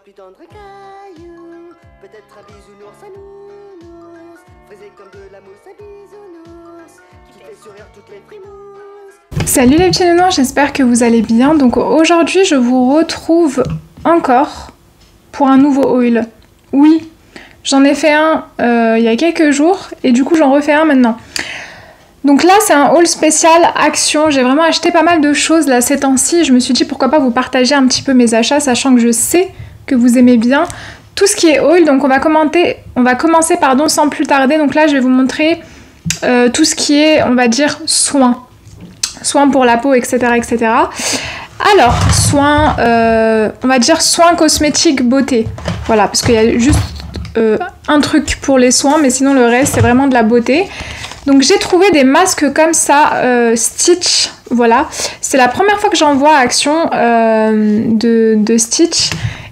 plus tendre caillou, peut-être un bisounours à nounours, faisait comme de la mousse à bisounours, qui fait sourire toutes les frimouses. Salut les petits nounous, j'espère que vous allez bien. Donc aujourd'hui je vous retrouve encore pour un nouveau haul. Oui, j'en ai fait un il y a quelques jours et du coup j'en refais un maintenant. Donc là c'est un haul spécial Action, j'ai vraiment acheté pas mal de choses là ces temps-ci. Je me suis dit pourquoi pas vous partager un petit peu mes achats, sachant que je sais que vous aimez bien tout ce qui est haul. Donc on va commencer sans plus tarder. Donc là je vais vous montrer tout ce qui est, on va dire, soins pour la peau, etc. etc. Alors, soins, on va dire soins cosmétiques beauté. Voilà, parce qu'il y a juste un truc pour les soins, mais sinon le reste c'est vraiment de la beauté. Donc j'ai trouvé des masques comme ça, Stitch, voilà. C'est la première fois que j'en vois à Action de Stitch.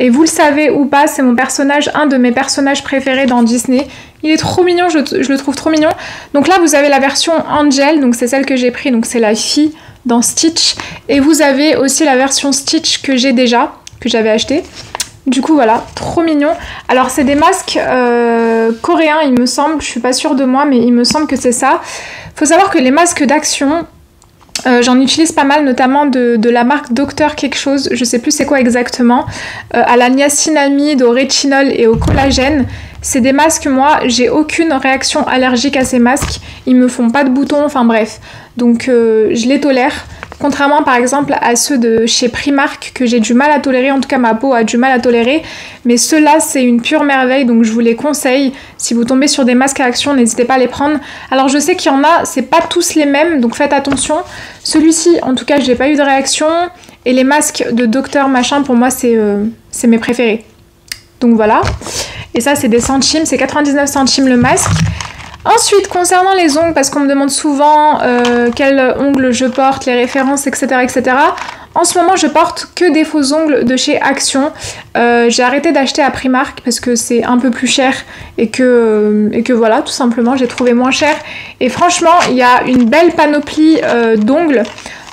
Et vous le savez ou pas, c'est mon personnage, un de mes personnages préférés dans Disney. Il est trop mignon, je le trouve trop mignon. Donc là, vous avez la version Angel, donc c'est celle que j'ai pris, donc c'est la fille dans Stitch. Et vous avez aussi la version Stitch que j'ai déjà, que j'avais acheté. Du coup, voilà, trop mignon. Alors, c'est des masques coréens, il me semble. Je suis pas sûre de moi, mais il me semble que c'est ça. Faut savoir que les masques d'Action... j'en utilise pas mal, notamment de la marque Docteur quelque chose, je sais plus c'est quoi exactement, à la niacinamide, au rétinol et au collagène. C'est des masques, moi, j'ai aucune réaction allergique à ces masques, ils me font pas de boutons, enfin bref, donc je les tolère. Contrairement par exemple à ceux de chez Primark que j'ai du mal à tolérer, en tout cas ma peau a du mal à tolérer, mais ceux-là c'est une pure merveille, donc je vous les conseille. Si vous tombez sur des masques à Action, n'hésitez pas à les prendre. Alors je sais qu'il y en a, c'est pas tous les mêmes, donc faites attention. Celui-ci en tout cas j'ai pas eu de réaction, et les masques de Docteur machin pour moi c'est mes préférés. Donc voilà, et ça c'est des centimes, c'est 99 centimes le masque. Ensuite, concernant les ongles, parce qu'on me demande souvent quels ongles je porte, les références, etc., etc. En ce moment, je porte que des faux ongles de chez Action. J'ai arrêté d'acheter à Primark parce que c'est un peu plus cher et que voilà, tout simplement, j'ai trouvé moins cher. Et franchement, il y a une belle panoplie d'ongles.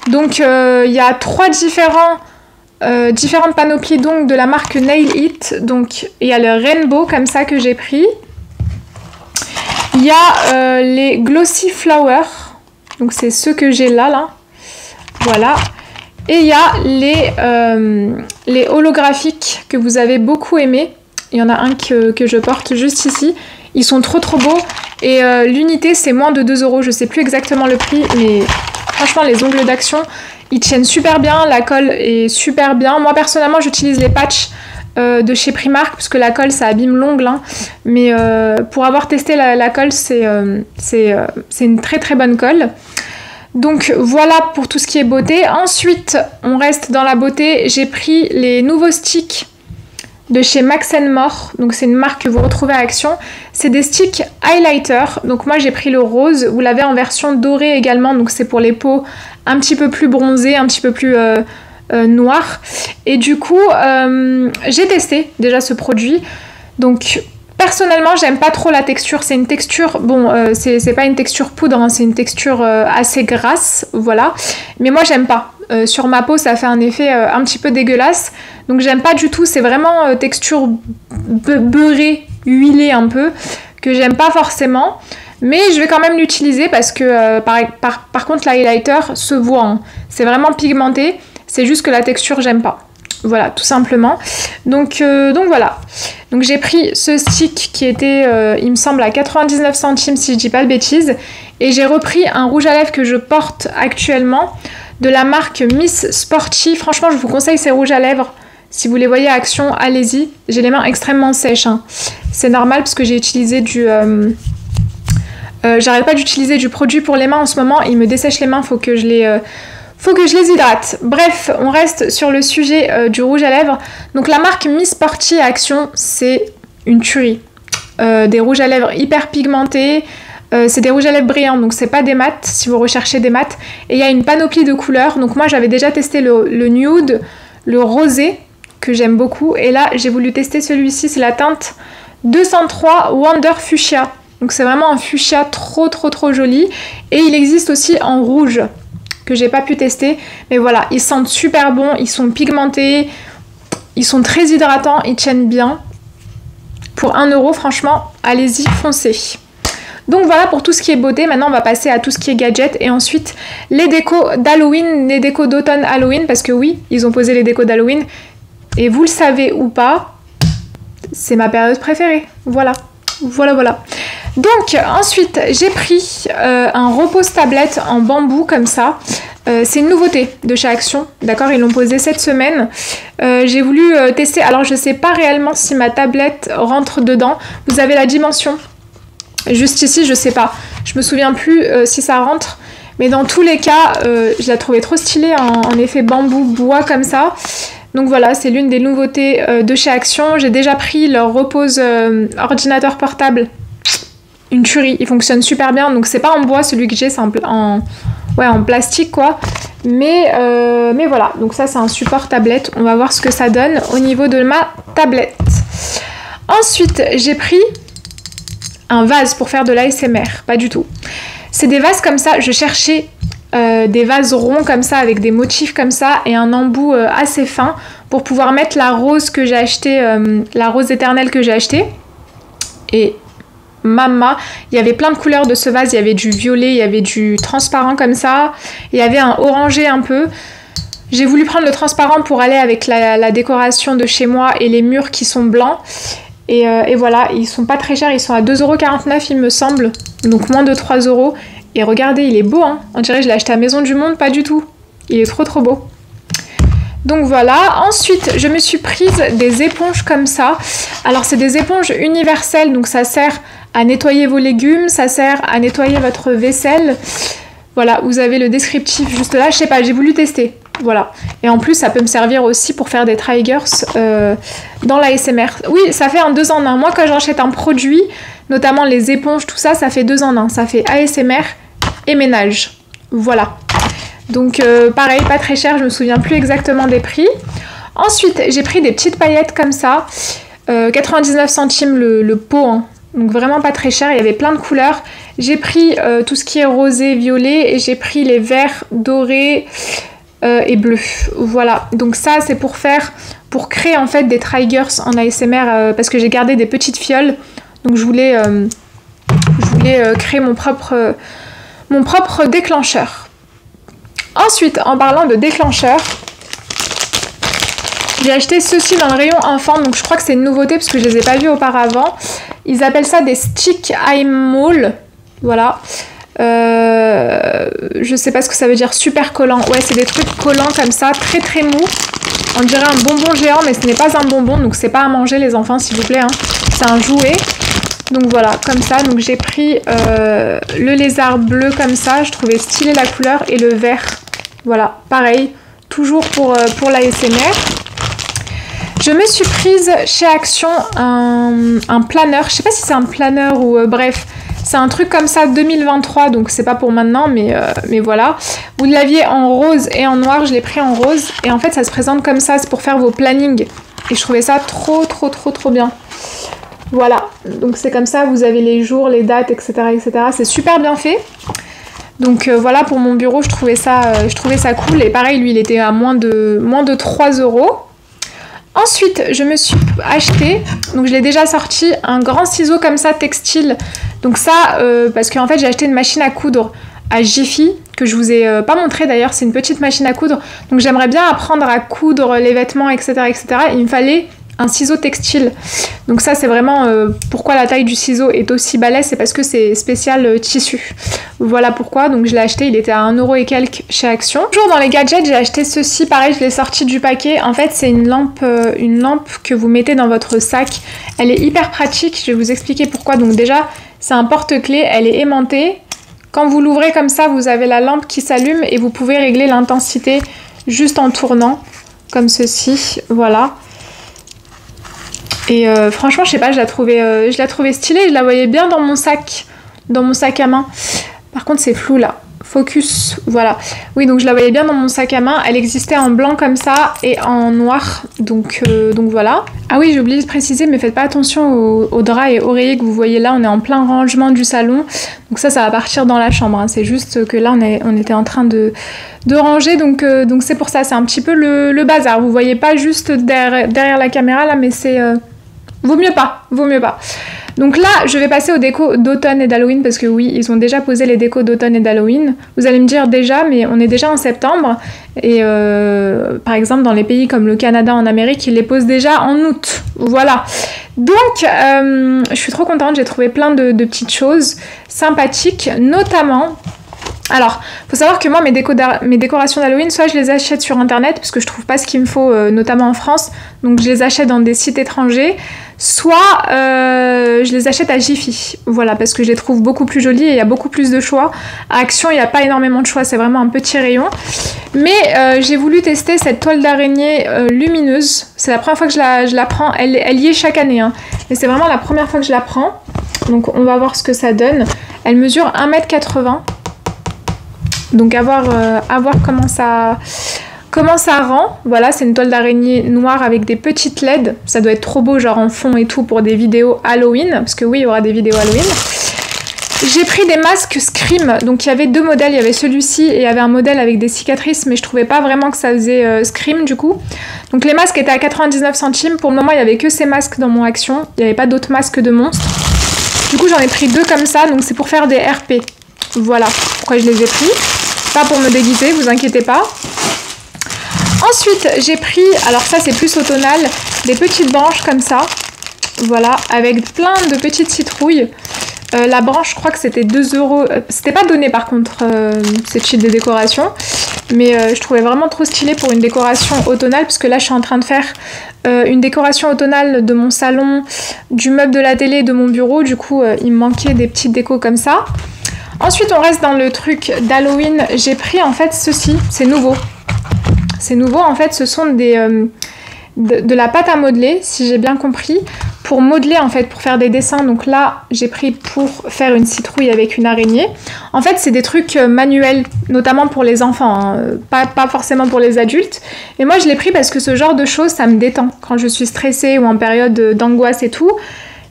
Donc, il y a trois différentes panoplies d'ongles de la marque Nail It. Donc, il y a le Rainbow comme ça que j'ai pris. Il y a les Glossy Flower, donc c'est ceux que j'ai là, voilà. Et il y a les holographiques que vous avez beaucoup aimé. Il y en a un que je porte juste ici. Ils sont trop beaux et l'unité c'est moins de 2 €. Je sais plus exactement le prix, mais franchement les ongles d'Action, ils tiennent super bien, la colle est super bien. Moi personnellement j'utilise les patchs de chez Primark parce que la colle ça abîme l'ongle, hein. Mais pour avoir testé la colle c'est une très bonne colle. Donc voilà pour tout ce qui est beauté. Ensuite on reste dans la beauté, j'ai pris les nouveaux sticks de chez Max & More, donc c'est une marque que vous retrouvez à Action. C'est des sticks highlighter, donc moi j'ai pris le rose, vous l'avez en version dorée également, donc c'est pour les peaux un petit peu plus bronzées, un petit peu plus noir. Et du coup j'ai testé déjà ce produit, donc personnellement j'aime pas trop la texture, c'est une texture, bon c'est pas une texture poudre, hein, c'est une texture assez grasse, voilà, mais moi j'aime pas. Sur ma peau ça fait un effet un petit peu dégueulasse, donc j'aime pas du tout, c'est vraiment texture beurrée, huilée un peu, que j'aime pas forcément. Mais je vais quand même l'utiliser parce que par contre l'highlighter se voit, hein. C'est vraiment pigmenté, c'est juste que la texture j'aime pas. Voilà, tout simplement. Donc voilà. Donc j'ai pris ce stick qui était, il me semble, à 99 centimes si je dis pas de bêtises. Et j'ai repris un rouge à lèvres que je porte actuellement de la marque Miss Sporty. Franchement, je vous conseille ces rouges à lèvres. Si vous les voyez à Action, allez-y. J'ai les mains extrêmement sèches, hein. C'est normal parce que j'ai utilisé du... j'arrête pas d'utiliser du produit pour les mains en ce moment. Il me dessèche les mains, faut que je les hydrate. Bref, on reste sur le sujet du rouge à lèvres. Donc la marque Miss Sporty à Action, c'est une tuerie. Des rouges à lèvres hyper pigmentés. C'est des rouges à lèvres brillants, donc c'est pas des mats si vous recherchez des mats. Et il y a une panoplie de couleurs. Donc moi j'avais déjà testé le nude, le rosé, que j'aime beaucoup. Et là j'ai voulu tester celui-ci, c'est la teinte 203 Wonder Fuchsia. Donc c'est vraiment un fuchsia trop joli. Et il existe aussi en rouge, que j'ai pas pu tester. Mais voilà, ils sentent super bon, ils sont pigmentés. Ils sont très hydratants, ils tiennent bien. Pour 1 €, franchement, allez-y, foncez. Donc voilà pour tout ce qui est beauté. Maintenant, on va passer à tout ce qui est gadget. Et ensuite, les décos d'Halloween, les décos d'automne Halloween. Parce que oui, ils ont posé les décos d'Halloween. Et vous le savez ou pas, c'est ma période préférée. Voilà. Voilà. Donc, ensuite, j'ai pris un repose-tablette en bambou comme ça. C'est une nouveauté de chez Action, d'accord? Ils l'ont posé cette semaine. J'ai voulu tester. Alors, je sais pas réellement si ma tablette rentre dedans. Vous avez la dimension. Juste ici, je sais pas. Je me souviens plus si ça rentre. Mais dans tous les cas, je la trouvais trop stylée en effet bambou, bois comme ça. Donc voilà, c'est l'une des nouveautés de chez Action. J'ai déjà pris leur repose ordinateur portable. Une tuerie, il fonctionne super bien. Donc c'est pas en bois celui que j'ai, c'est en plastique quoi. Mais voilà, donc ça c'est un support tablette. On va voir ce que ça donne au niveau de ma tablette. Ensuite, j'ai pris un vase pour faire de l'ASMR. Pas du tout. C'est des vases comme ça, je cherchais des vases ronds comme ça avec des motifs comme ça et un embout assez fin pour pouvoir mettre la rose que j'ai acheté, la rose éternelle que j'ai acheté. Et mama, il y avait plein de couleurs de ce vase, il y avait du violet, il y avait du transparent comme ça, il y avait un orangé un peu. J'ai voulu prendre le transparent pour aller avec la décoration de chez moi et les murs qui sont blancs. Et voilà, ils sont pas très chers, ils sont à 2,49 € il me semble, donc moins de 3 €. Et regardez, il est beau, hein. On dirait que je l'ai acheté à Maison du Monde, pas du tout. Il est trop beau. Donc voilà, ensuite je me suis prise des éponges comme ça. Alors c'est des éponges universelles, donc ça sert à nettoyer vos légumes, ça sert à nettoyer votre vaisselle. Voilà, vous avez le descriptif juste là, je sais pas, j'ai voulu tester. Voilà, et en plus ça peut me servir aussi pour faire des triggers dans l'ASMR. Oui, ça fait un 2 en 1. Moi quand j'achète un produit, notamment les éponges, tout ça, ça fait 2 en 1. Ça fait ASMR et ménage. Voilà. Donc pareil, pas très cher, je me souviens plus exactement des prix. Ensuite, j'ai pris des petites paillettes comme ça. 99 centimes le pot, hein. Donc vraiment pas très cher, il y avait plein de couleurs. J'ai pris tout ce qui est rosé, violet, et j'ai pris les verts, dorés et bleus. Voilà, donc ça c'est pour créer en fait des triggers en ASMR parce que j'ai gardé des petites fioles. Donc je voulais créer mon propre déclencheur. Ensuite, en parlant de déclencheur, j'ai acheté ceci dans le rayon enfant, donc je crois que c'est une nouveauté parce que je les ai pas vus auparavant. Ils appellent ça des stick eye mall, voilà. Je sais pas ce que ça veut dire, super collant. Ouais, c'est des trucs collants comme ça, très très mou. On dirait un bonbon géant, mais ce n'est pas un bonbon, donc c'est pas à manger les enfants, s'il vous plaît, hein. C'est un jouet. Donc voilà, comme ça, donc j'ai pris le lézard bleu comme ça, je trouvais stylé la couleur, et le vert. Voilà, pareil, toujours pour l'ASMR. Je me suis prise chez Action un planeur, je sais pas si c'est un planeur ou bref, c'est un truc comme ça 2023, donc c'est pas pour maintenant, mais voilà. Vous l'aviez en rose et en noir, je l'ai pris en rose, et en fait ça se présente comme ça, c'est pour faire vos plannings, et je trouvais ça trop bien. Voilà, donc c'est comme ça, vous avez les jours, les dates, etc. C'est super bien fait. Donc voilà, pour mon bureau, je trouvais ça cool. Et pareil, lui, il était à moins de 3 €. Ensuite, je me suis acheté, donc je l'ai déjà sorti, un grand ciseau comme ça, textile. Donc ça, parce qu'en fait, j'ai acheté une machine à coudre à Jiffy, que je vous ai pas montré d'ailleurs, c'est une petite machine à coudre. Donc j'aimerais bien apprendre à coudre les vêtements, etc. Il me fallait un ciseau textile. Donc ça c'est vraiment pourquoi la taille du ciseau est aussi balèze, c'est parce que c'est spécial tissu. Voilà pourquoi, donc je l'ai acheté, il était à 1 € et quelques chez Action. Toujours dans les gadgets, j'ai acheté ceci, pareil, je l'ai sorti du paquet. En fait c'est une lampe que vous mettez dans votre sac. Elle est hyper pratique, je vais vous expliquer pourquoi. Donc déjà, c'est un porte-clés, elle est aimantée. Quand vous l'ouvrez comme ça, vous avez la lampe qui s'allume et vous pouvez régler l'intensité juste en tournant, comme ceci, voilà. Et franchement, je sais pas, je la trouvais stylée, je la voyais bien dans mon sac à main. Par contre, c'est flou là. Focus, voilà. Oui, donc je la voyais bien dans mon sac à main. Elle existait en blanc comme ça et en noir. Donc voilà. Ah oui, j'ai oublié de préciser, mais faites pas attention aux draps et oreillers que vous voyez là. On est en plein rangement du salon. Donc ça va partir dans la chambre. Hein. C'est juste que là, on était en train de ranger. Donc c'est pour ça. C'est un petit peu le bazar. Vous voyez pas juste derrière la caméra là, mais c'est... Vaut mieux pas. Donc là, je vais passer aux décos d'automne et d'Halloween parce que oui, ils ont déjà posé les décos d'automne et d'Halloween. Vous allez me dire déjà, mais on est déjà en septembre. Et par exemple, dans les pays comme le Canada, en Amérique, ils les posent déjà en août. Voilà. Donc, je suis trop contente. J'ai trouvé plein de petites choses sympathiques, notamment... Alors, faut savoir que moi, mes décorations d'Halloween, soit je les achète sur internet, parce que je trouve pas ce qu'il me faut, notamment en France, donc je les achète dans des sites étrangers, soit je les achète à Jiffy, voilà, parce que je les trouve beaucoup plus jolies et il y a beaucoup plus de choix. À Action, il n'y a pas énormément de choix, c'est vraiment un petit rayon. Mais j'ai voulu tester cette toile d'araignée lumineuse, c'est la première fois que je la prends, elle y est chaque année, hein. Mais c'est vraiment la première fois que je la prends, donc on va voir ce que ça donne. Elle mesure 1,80 m. Donc à voir comment ça rend. Voilà, c'est une toile d'araignée noire avec des petites LED. Ça doit être trop beau, genre en fond et tout, pour des vidéos Halloween. Parce que oui, il y aura des vidéos Halloween. J'ai pris des masques Scream. Donc il y avait deux modèles. Il y avait celui-ci et il y avait un modèle avec des cicatrices. Mais je trouvais pas vraiment que ça faisait Scream du coup. Donc les masques étaient à 99 centimes. Pour le moment, il y avait que ces masques dans mon Action. Il n'y avait pas d'autres masques de monstres. Du coup, j'en ai pris deux comme ça. Donc c'est pour faire des RP. Voilà pourquoi je les ai pris. Pas pour me déguiser, vous inquiétez pas. Ensuite, j'ai pris, alors ça c'est plus automnal, des petites branches comme ça. Voilà, avec plein de petites citrouilles. La branche, je crois que c'était 2 €. C'était pas donné par contre, ce type de décoration. Mais je trouvais vraiment trop stylé pour une décoration automnale. Parce que là, je suis en train de faire une décoration automnale de mon salon, du meuble de la télé, de mon bureau. Du coup, il me manquait des petites décos comme ça. Ensuite, on reste dans le truc d'Halloween. J'ai pris en fait ceci, c'est nouveau. C'est nouveau, en fait, ce sont de la pâte à modeler, si j'ai bien compris, pour modeler en fait, pour faire des dessins. Donc là, j'ai pris pour faire une citrouille avec une araignée. En fait, c'est des trucs manuels, notamment pour les enfants, hein, pas forcément pour les adultes. Et moi, je l'ai pris parce que ce genre de choses, ça me détend. Quand je suis stressée ou en période d'angoisse et tout,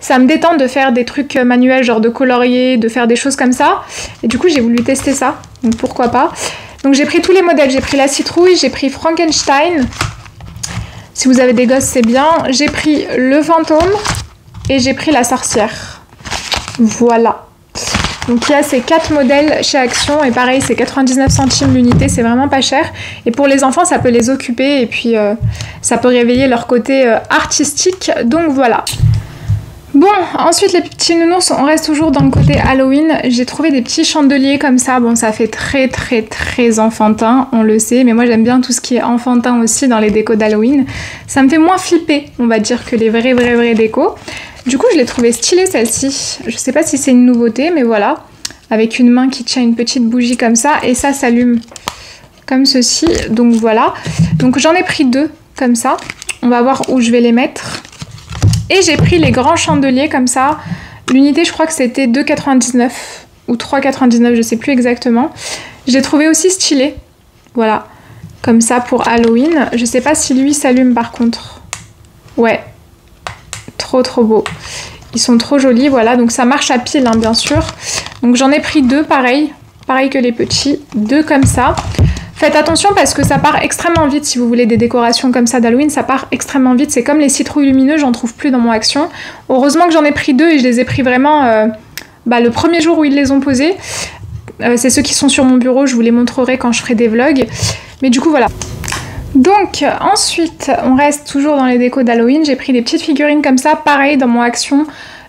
ça me détend de faire des trucs manuels, genre de colorier, de faire des choses comme ça. Et du coup, j'ai voulu tester ça. Donc pourquoi pas. Donc j'ai pris tous les modèles. J'ai pris la citrouille, j'ai pris Frankenstein. Si vous avez des gosses, c'est bien. J'ai pris le fantôme et j'ai pris la sorcière. Voilà. Donc il y a ces 4 modèles chez Action. Et pareil, c'est 99 centimes l'unité. C'est vraiment pas cher. Et pour les enfants, ça peut les occuper. Et puis, ça peut réveiller leur côté artistique. Donc voilà. Bon, ensuite les petits nounours, on reste toujours dans le côté Halloween. J'ai trouvé des petits chandeliers comme ça. Bon, ça fait très très très enfantin, on le sait. Mais moi j'aime bien tout ce qui est enfantin aussi dans les décos d'Halloween. Ça me fait moins flipper, on va dire, que les vrais décos. Du coup, je l'ai trouvé stylée celle-ci. Je sais pas si c'est une nouveauté, mais voilà. Avec une main qui tient une petite bougie comme ça. Et ça s'allume comme ceci. Donc voilà. Donc j'en ai pris 2 comme ça. On va voir où je vais les mettre. Et j'ai pris les grands chandeliers comme ça. L'unité, je crois que c'était 2,99 ou 3,99, je sais plus exactement. Je l'ai trouvé aussi stylé. Voilà, comme ça pour Halloween. Je sais pas si lui s'allume par contre. Ouais, trop beau. Ils sont trop jolis, voilà. Donc ça marche à pile, hein, bien sûr. Donc j'en ai pris 2, pareil que les petits. 2 comme ça. Faites attention parce que ça part extrêmement vite. Si vous voulez des décorations comme ça d'Halloween, ça part extrêmement vite. C'est comme les citrouilles lumineuses, j'en trouve plus dans mon Action. Heureusement que j'en ai pris 2 et je les ai pris vraiment le premier jour où ils les ont posés. C'est ceux qui sont sur mon bureau, je vous les montrerai quand je ferai des vlogs. Mais du coup, voilà. Donc, ensuite, on reste toujours dans les décos d'Halloween. J'ai pris des petites figurines comme ça, pareil, dans mon Action.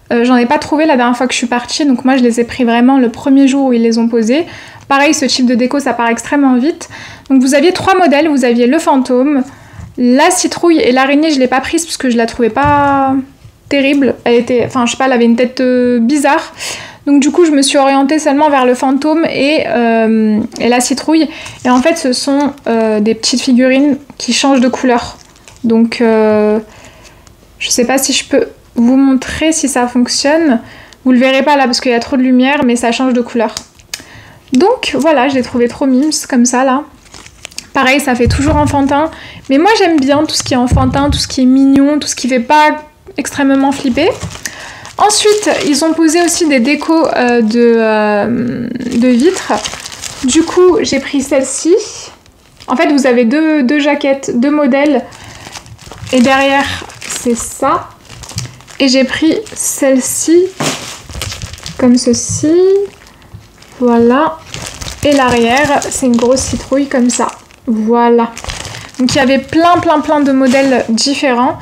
J'en ai pas trouvé la dernière fois que je suis partie, donc moi je les ai pris vraiment le premier jour où ils les ont posés. Pareil, ce type de déco, ça part extrêmement vite. Donc vous aviez 3 modèles, vous aviez le fantôme, la citrouille et l'araignée, je l'ai pas prise parce que je la trouvais pas terrible. Elle était, enfin je sais pas, elle avait une tête bizarre. Donc du coup, je me suis orientée seulement vers le fantôme et la citrouille. Et en fait, ce sont des petites figurines qui changent de couleur. Donc je sais pas si je peux vous montrer si ça fonctionne. Vous le verrez pas là parce qu'il y a trop de lumière, mais ça change de couleur. Donc voilà, je l'ai trouvé trop mimes comme ça là. Pareil, ça fait toujours enfantin. Mais moi j'aime bien tout ce qui est enfantin, tout ce qui est mignon, tout ce qui fait pas extrêmement flipper. Ensuite, ils ont posé aussi des décos de vitres. Du coup, j'ai pris celle-ci. En fait, vous avez deux jaquettes, deux modèles. Et derrière, c'est ça. Et j'ai pris celle-ci, comme ceci. Voilà. Et l'arrière, c'est une grosse citrouille comme ça. Voilà. Donc il y avait plein de modèles différents.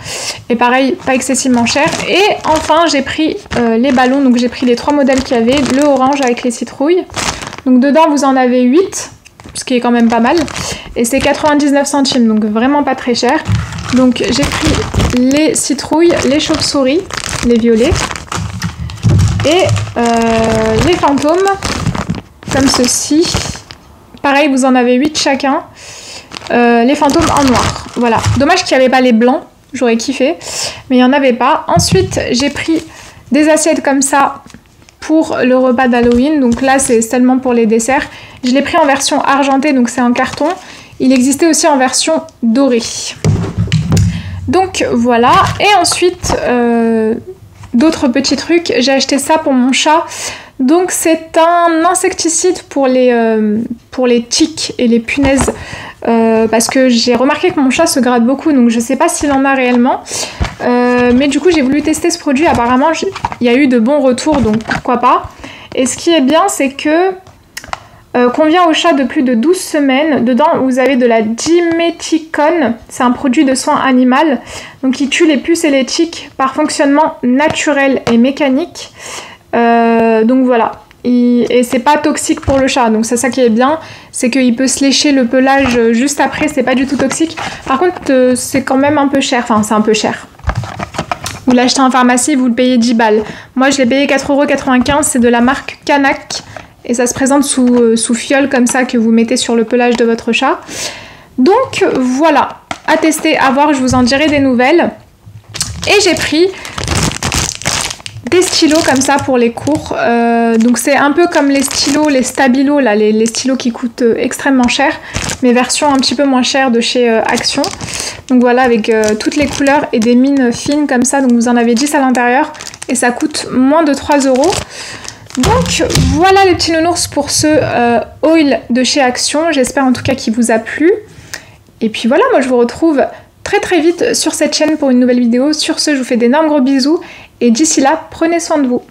Et pareil, pas excessivement cher. Et enfin, j'ai pris les ballons. Donc j'ai pris les 3 modèles qu'il y avait. Le orange avec les citrouilles. Donc dedans, vous en avez 8. Ce qui est quand même pas mal. Et c'est 99 centimes. Donc vraiment pas très cher. Donc j'ai pris les citrouilles, les chauves-souris, les violets. Et les fantômes. Comme ceci. Pareil, vous en avez 8 chacun. Les fantômes en noir. Voilà. Dommage qu'il n'y avait pas les blancs. J'aurais kiffé. Mais il n'y en avait pas. Ensuite, j'ai pris des assiettes comme ça pour le repas d'Halloween. Donc là, c'est seulement pour les desserts. Je l'ai pris en version argentée, donc c'est en carton. Il existait aussi en version dorée. Donc voilà. Et ensuite, d'autres petits trucs. J'ai acheté ça pour mon chat. Donc c'est un insecticide pour les tiques et les punaises. Parce que j'ai remarqué que mon chat se gratte beaucoup, donc je sais pas s'il en a réellement. Mais du coup j'ai voulu tester ce produit, apparemment il y a eu de bons retours, donc pourquoi pas. Et ce qui est bien, c'est que convient au chat de plus de 12 semaines. Dedans vous avez de la diméthicone, c'est un produit de soin animal, donc qui tue les puces et les tiques par fonctionnement naturel et mécanique. Donc voilà. Et c'est pas toxique pour le chat, donc c'est ça qui est bien, c'est qu'il peut se lécher le pelage juste après, c'est pas du tout toxique. Par contre, c'est quand même un peu cher, enfin c'est un peu cher. Vous l'achetez en pharmacie, vous le payez 10 balles. Moi je l'ai payé 4,95 €, c'est de la marque Canac, et ça se présente sous fiole comme ça que vous mettez sur le pelage de votre chat. Donc voilà, à tester, à voir, je vous en dirai des nouvelles. Et j'ai pris des stylos comme ça pour les cours. Donc c'est un peu comme les stylos, les Stabilo, là, les stylos qui coûtent extrêmement cher, mais version un petit peu moins chère de chez Action. Donc voilà, avec toutes les couleurs et des mines fines comme ça. Donc vous en avez 10 à l'intérieur et ça coûte moins de 3 €. Donc voilà les petits nounours pour ce haul de chez Action. J'espère en tout cas qu'il vous a plu. Et puis voilà, moi je vous retrouve très vite sur cette chaîne pour une nouvelle vidéo. Sur ce, je vous fais d'énormes gros bisous. Et d'ici là, prenez soin de vous.